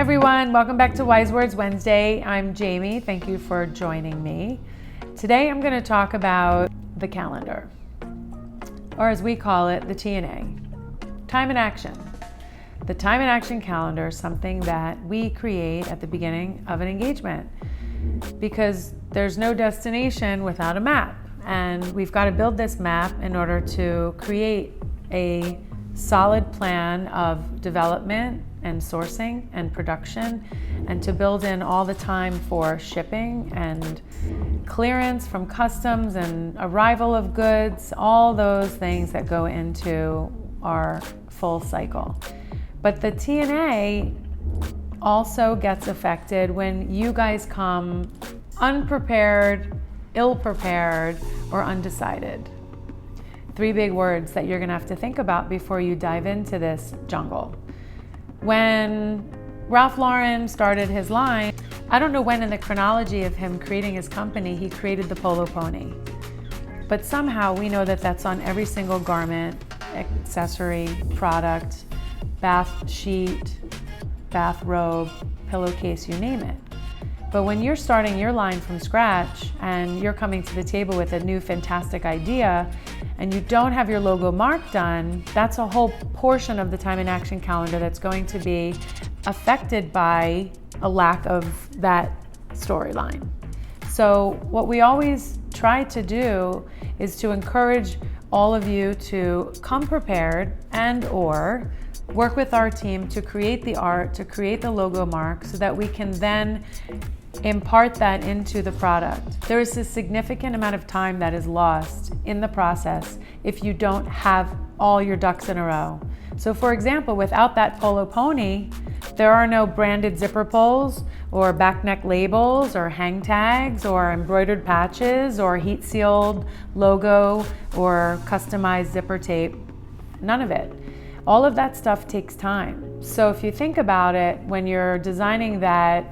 everyone, welcome back to Wise Words Wednesday. I'm Jamie, thank you for joining me. Today I'm going to talk about the calendar, or as we call it, the TNA, time and action. The time and action calendar is something that we create at the beginning of an engagement because there's no destination without a map, and we've got to build this map in order to create a solid plan of development and sourcing and production, and to build in all the time for shipping and clearance from customs and arrival of goods, all those things that go into our full cycle. But the TNA also gets affected when you guys come unprepared, ill-prepared, or undecided. Three big words that you're gonna have to think about before you dive into this jungle. When Ralph Lauren started his line, I don't know when in the chronology of him creating his company, he created the polo pony. But somehow we know that that's on every single garment, accessory, product, bath sheet, bathrobe, pillowcase, you name it. But when you're starting your line from scratch and you're coming to the table with a new fantastic idea and you don't have your logo mark done, that's a whole portion of the time and action calendar that's going to be affected by a lack of that storyline. So what we always try to do is to encourage all of you to come prepared and or work with our team to create the art, to create the logo mark so that we can then impart that into the product. There is a significant amount of time that is lost in the process if you don't have all your ducks in a row. So for example, without that polo pony, there are no branded zipper pulls or back neck labels or hang tags or embroidered patches or heat sealed logo or customized zipper tape, none of it. All of that stuff takes time. So if you think about it, when you're designing that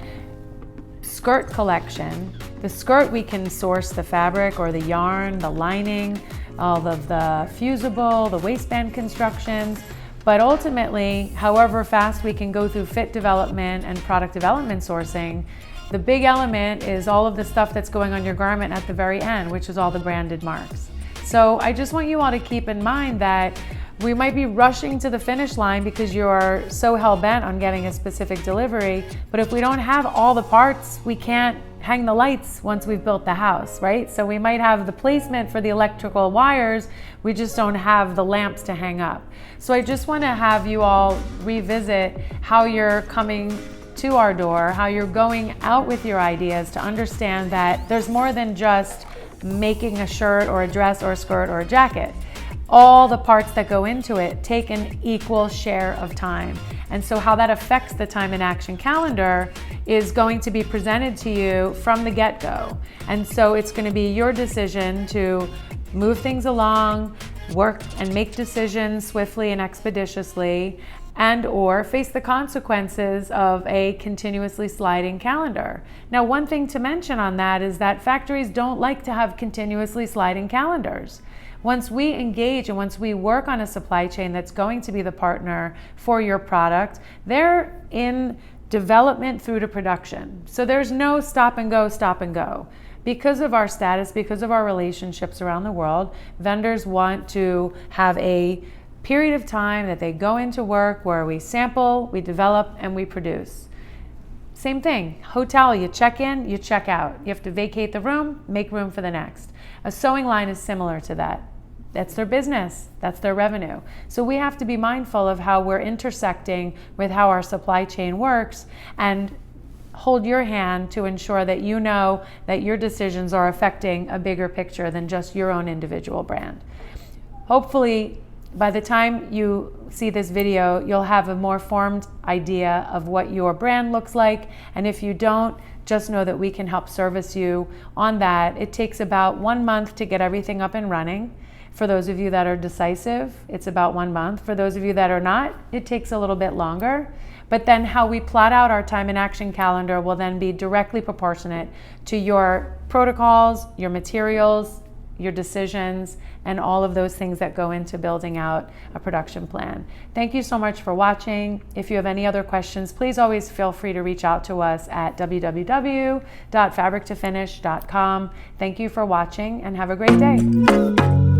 skirt collection, the skirt we can source the fabric or the yarn, the lining, all of the fusible, the waistband constructions, but ultimately, however fast we can go through fit development and product development sourcing, the big element is all of the stuff that's going on your garment at the very end, which is all the branded marks. So I just want you all to keep in mind that we might be rushing to the finish line because you're so hell-bent on getting a specific delivery, but if we don't have all the parts, we can't hang the lights once we've built the house, right? So we might have the placement for the electrical wires, we just don't have the lamps to hang up. So I just want to have you all revisit how you're coming to our door, how you're going out with your ideas to understand that there's more than just making a shirt or a dress or a skirt or a jacket. All the parts that go into it take an equal share of time. And so how that affects the time and action calendar is going to be presented to you from the get-go. And so it's going to be your decision to move things along, work and make decisions swiftly and expeditiously, and or face the consequences of a continuously sliding calendar. Now, one thing to mention on that is that factories don't like to have continuously sliding calendars. Once we engage and once we work on a supply chain that's going to be the partner for your product, they're in development through to production. So there's no stop and go, stop and go. Because of our status, because of our relationships around the world, vendors want to have a period of time that they go into work where we sample, we develop, and we produce. Same thing, hotel, you check in, you check out. You have to vacate the room, make room for the next. A sewing line is similar to that. That's their business, that's their revenue. So we have to be mindful of how we're intersecting with how our supply chain works and hold your hand to ensure that you know that your decisions are affecting a bigger picture than just your own individual brand. Hopefully, by the time you see this video, you'll have a more formed idea of what your brand looks like. And if you don't, just know that we can help service you on that. It takes about 1 month to get everything up and running. For those of you that are decisive, it's about 1 month. For those of you that are not, it takes a little bit longer. But then how we plot out our time and action calendar will then be directly proportionate to your protocols, your materials, your decisions, and all of those things that go into building out a production plan. Thank you so much for watching. If you have any other questions, please always feel free to reach out to us at www.fabrictofinish.com. Thank you for watching and have a great day.